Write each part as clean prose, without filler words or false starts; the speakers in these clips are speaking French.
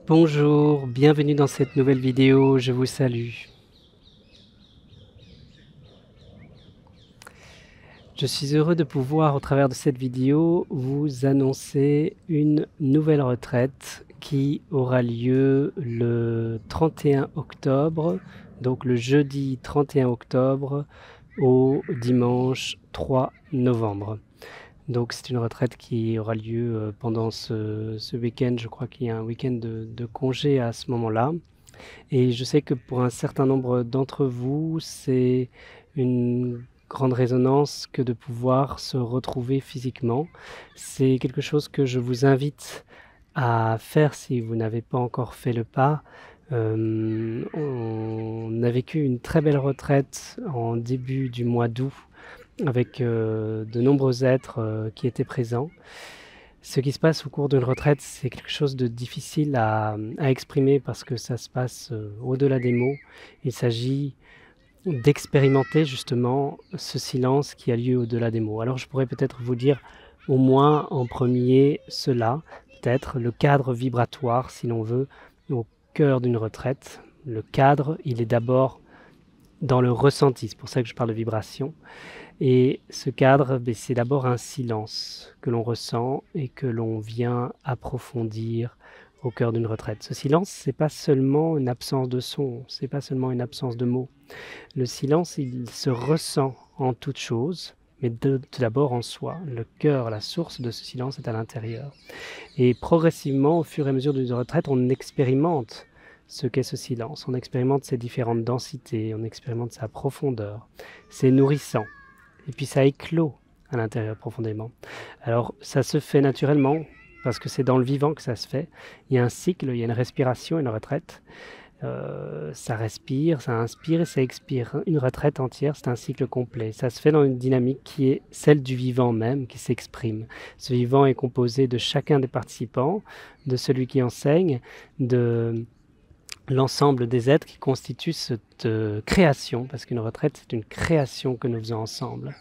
Bonjour, bienvenue dans cette nouvelle vidéo, je vous salue. Je suis heureux de pouvoir, au travers de cette vidéo, vous annoncer une nouvelle retraite qui aura lieu le 31 octobre, donc le jeudi 31 octobre au dimanche 3 novembre. Donc c'est une retraite qui aura lieu pendant ce week-end, je crois qu'il y a un week-end de congé à ce moment-là. Et je sais que pour un certain nombre d'entre vous, c'est une grande résonance que de pouvoir se retrouver physiquement. C'est quelque chose que je vous invite à faire si vous n'avez pas encore fait le pas. On a vécu une très belle retraite en début du mois d'août avec de nombreux êtres qui étaient présents. Ce qui se passe au cours d'une retraite, c'est quelque chose de difficile à exprimer parce que ça se passe au-delà des mots. Il s'agit d'expérimenter justement ce silence qui a lieu au-delà des mots. Alors je pourrais peut-être vous dire au moins en premier cela, peut-être le cadre vibratoire, si l'on veut, au cœur d'une retraite. Le cadre, il est d'abord dans le ressenti, c'est pour ça que je parle de vibration. Et ce cadre, c'est d'abord un silence que l'on ressent et que l'on vient approfondir au cœur d'une retraite. Ce silence, c'est pas seulement une absence de son, c'est pas seulement une absence de mots. Le silence, il se ressent en toute chose, mais tout d'abord en soi. Le cœur, la source de ce silence est à l'intérieur. Et progressivement, au fur et à mesure d'une retraite, on expérimente ce qu'est ce silence. On expérimente ses différentes densités, on expérimente sa profondeur. C'est nourrissant. Et puis ça éclot à l'intérieur profondément. Alors ça se fait naturellement, parce que c'est dans le vivant que ça se fait. Il y a un cycle, il y a une respiration, une retraite. Ça respire, ça inspire et ça expire. Une retraite entière, c'est un cycle complet. Ça se fait dans une dynamique qui est celle du vivant même, qui s'exprime. Ce vivant est composé de chacun des participants, de celui qui enseigne, de l'ensemble des êtres qui constituent cette création, parce qu'une retraite, c'est une création que nous faisons ensemble.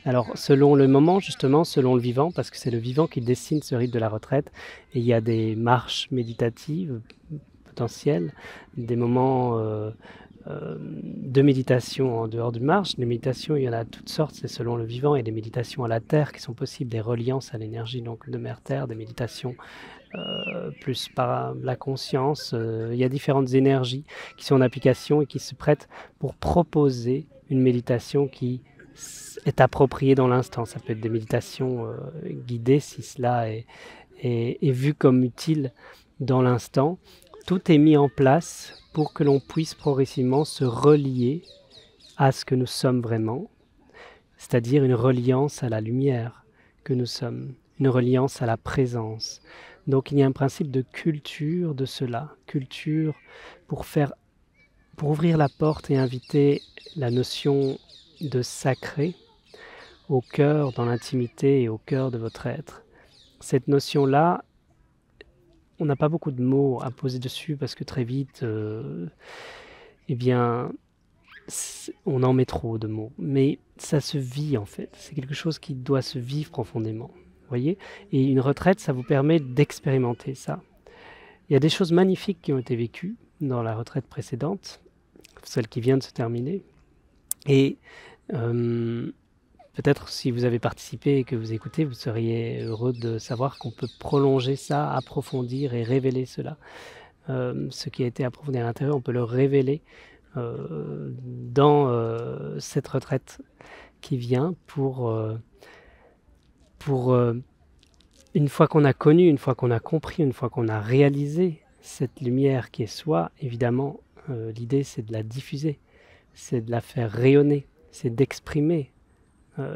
Alors, selon le moment, justement, selon le vivant, parce que c'est le vivant qui dessine ce rythme de la retraite, et il y a des marches méditatives potentielles, des moments de méditation en dehors du marche. Les méditations, il y en a toutes sortes, c'est selon le vivant, et des méditations à la terre qui sont possibles, des reliances à l'énergie donc de mère-terre, des méditations plus par la conscience. Il y a différentes énergies qui sont en application et qui se prêtent pour proposer une méditation qui est appropriée dans l'instant. Ça peut être des méditations guidées si cela est vu comme utile dans l'instant. Tout est mis en place pour que l'on puisse progressivement se relier à ce que nous sommes vraiment, c'est-à-dire une reliance à la lumière que nous sommes, une reliance à la présence. Donc il y a un principe de culture de cela, culture pour ouvrir la porte et inviter la notion de sacré au cœur, dans l'intimité et au cœur de votre être. Cette notion-là, on n'a pas beaucoup de mots à poser dessus parce que très vite, eh bien, on en met trop de mots. Mais ça se vit en fait, c'est quelque chose qui doit se vivre profondément. Voyez. Et une retraite, ça vous permet d'expérimenter ça. Il y a des choses magnifiques qui ont été vécues dans la retraite précédente, celle qui vient de se terminer. Et peut-être si vous avez participé et que vous écoutez, vous seriez heureux de savoir qu'on peut prolonger ça, approfondir et révéler cela. Ce qui a été approfondi à l'intérieur, on peut le révéler dans cette retraite qui vient pour une fois qu'on a connu, une fois qu'on a compris, une fois qu'on a réalisé cette lumière qui est soi, évidemment, l'idée c'est de la diffuser, c'est de la faire rayonner, c'est d'exprimer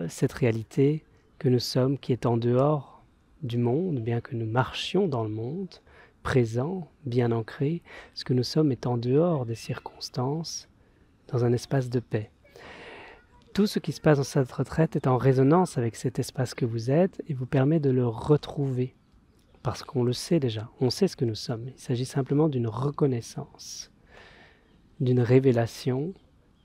cette réalité que nous sommes, qui est en dehors du monde, bien que nous marchions dans le monde, présent, bien ancré, ce que nous sommes est en dehors des circonstances, dans un espace de paix. Tout ce qui se passe dans cette retraite est en résonance avec cet espace que vous êtes et vous permet de le retrouver. Parce qu'on le sait déjà, on sait ce que nous sommes. Il s'agit simplement d'une reconnaissance, d'une révélation,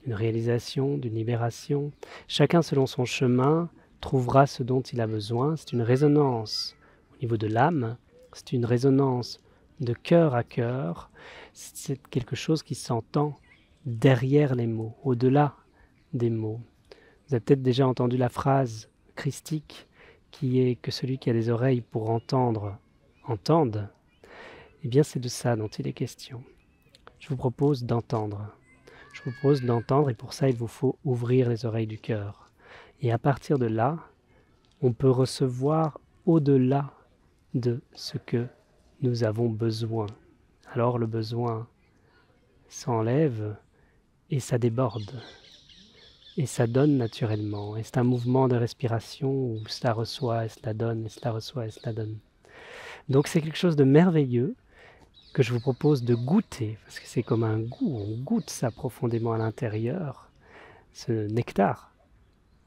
d'une réalisation, d'une libération. Chacun selon son chemin trouvera ce dont il a besoin. C'est une résonance au niveau de l'âme, c'est une résonance de cœur à cœur, c'est quelque chose qui s'entend derrière les mots, au-delà des mots. Vous avez peut-être déjà entendu la phrase christique qui est que celui qui a des oreilles pour entendre, entende. Eh bien, c'est de ça dont il est question. Je vous propose d'entendre. Je vous propose d'entendre et pour ça, il vous faut ouvrir les oreilles du cœur. Et à partir de là, on peut recevoir au-delà de ce que nous avons besoin. Alors le besoin s'enlève et ça déborde. Et ça donne naturellement. Et c'est un mouvement de respiration où cela reçoit et cela donne, et cela reçoit et cela donne. Donc c'est quelque chose de merveilleux que je vous propose de goûter, parce que c'est comme un goût, on goûte ça profondément à l'intérieur, ce nectar.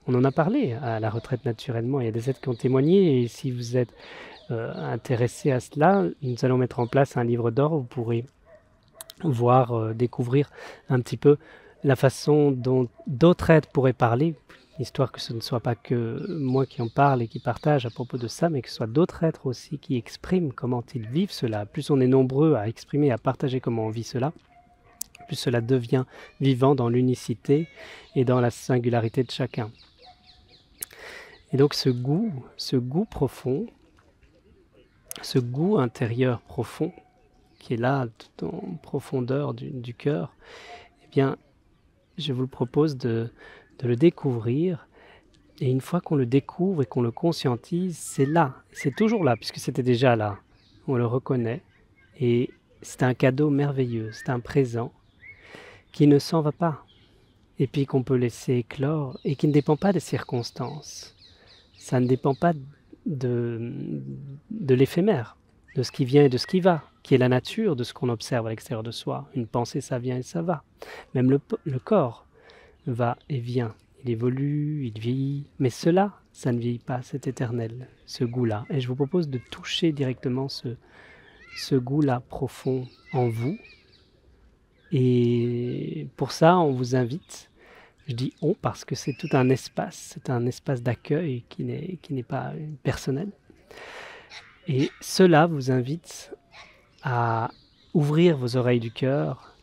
On en a parlé à la retraite naturellement, il y a des êtres qui ont témoigné, et si vous êtes intéressé à cela, nous allons mettre en place un livre d'or, vous pourrez voir, découvrir un petit peu la façon dont d'autres êtres pourraient parler, histoire que ce ne soit pas que moi qui en parle et qui partage à propos de ça, mais que ce soit d'autres êtres aussi qui expriment comment ils vivent cela. Plus on est nombreux à exprimer, à partager comment on vit cela, plus cela devient vivant dans l'unicité et dans la singularité de chacun. Et donc ce goût profond, ce goût intérieur profond, qui est là tout en profondeur du cœur, eh bien, je vous le propose de le découvrir. Et une fois qu'on le découvre et qu'on le conscientise, c'est là, c'est toujours là, puisque c'était déjà là. On le reconnaît. Et c'est un cadeau merveilleux, c'est un présent qui ne s'en va pas. Et puis qu'on peut laisser éclore et qui ne dépend pas des circonstances. Ça ne dépend pas de l'éphémère, de ce qui vient et de ce qui va, qui est la nature de ce qu'on observe à l'extérieur de soi. Une pensée, ça vient et ça va. Même le corps va et vient. Il évolue, il vieillit, mais cela, ça ne vieillit pas, c'est éternel, ce goût-là. Et je vous propose de toucher directement ce goût-là profond en vous. Et pour ça, on vous invite, je dis on parce que c'est tout un espace d'accueil qui n'est pas personnel. Et cela vous invite à ouvrir vos oreilles du cœur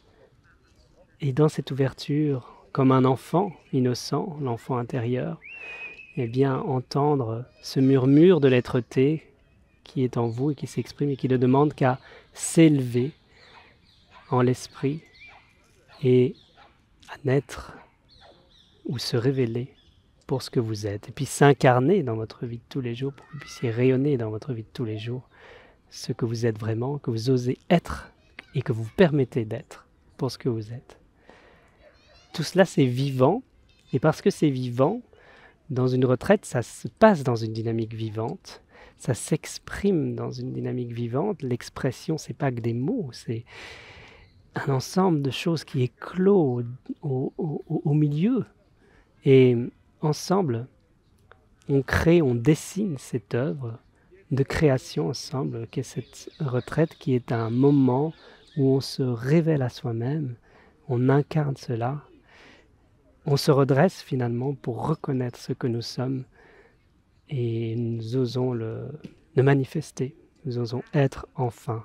et dans cette ouverture, comme un enfant innocent, l'enfant intérieur, eh bien entendre ce murmure de l'être-té qui est en vous et qui s'exprime et qui ne demande qu'à s'élever en l'esprit et à naître ou se révéler pour ce que vous êtes. Et puis s'incarner dans votre vie de tous les jours pour que vous puissiez rayonner dans votre vie de tous les jours ce que vous êtes vraiment, que vous osez être et que vous vous permettez d'être pour ce que vous êtes. Tout cela, c'est vivant, et parce que c'est vivant, dans une retraite, ça se passe dans une dynamique vivante, ça s'exprime dans une dynamique vivante. L'expression, c'est pas que des mots, c'est un ensemble de choses qui éclot au milieu. Et ensemble, on crée, on dessine cette œuvre de création ensemble, qu'est cette retraite qui est un moment où on se révèle à soi-même, on incarne cela, on se redresse finalement pour reconnaître ce que nous sommes et nous osons le manifester, nous osons être enfin.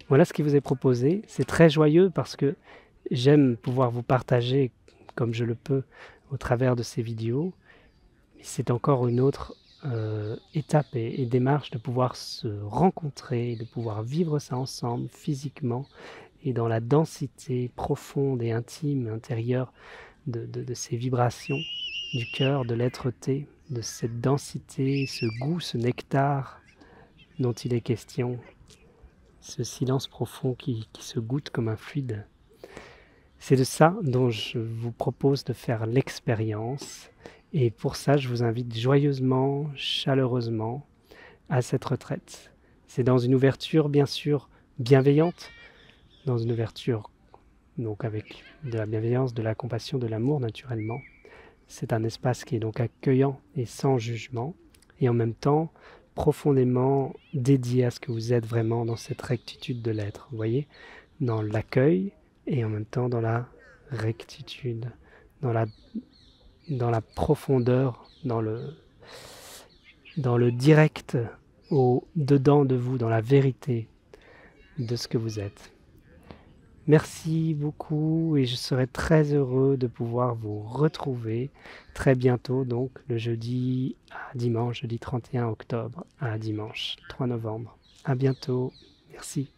Voilà ce qui vous est proposé, c'est très joyeux parce que j'aime pouvoir vous partager comme je le peux au travers de ces vidéos, mais c'est encore une autre étape et démarche de pouvoir se rencontrer, de pouvoir vivre ça ensemble physiquement et dans la densité profonde et intime intérieure de ces vibrations du cœur, de l'être-té, de cette densité, ce goût, ce nectar dont il est question, ce silence profond qui se goûte comme un fluide. C'est de ça dont je vous propose de faire l'expérience. Et pour ça, je vous invite joyeusement, chaleureusement à cette retraite. C'est dans une ouverture, bien sûr, bienveillante, dans une ouverture donc avec de la bienveillance, de la compassion, de l'amour naturellement. C'est un espace qui est donc accueillant et sans jugement, et en même temps profondément dédié à ce que vous êtes vraiment dans cette rectitude de l'être. Vous voyez, dans l'accueil et en même temps dans la rectitude, dans la profondeur, dans le direct au dedans de vous, dans la vérité de ce que vous êtes. Merci beaucoup et je serai très heureux de pouvoir vous retrouver très bientôt, donc le jeudi à dimanche, jeudi 31 octobre à dimanche 3 novembre. À bientôt. Merci.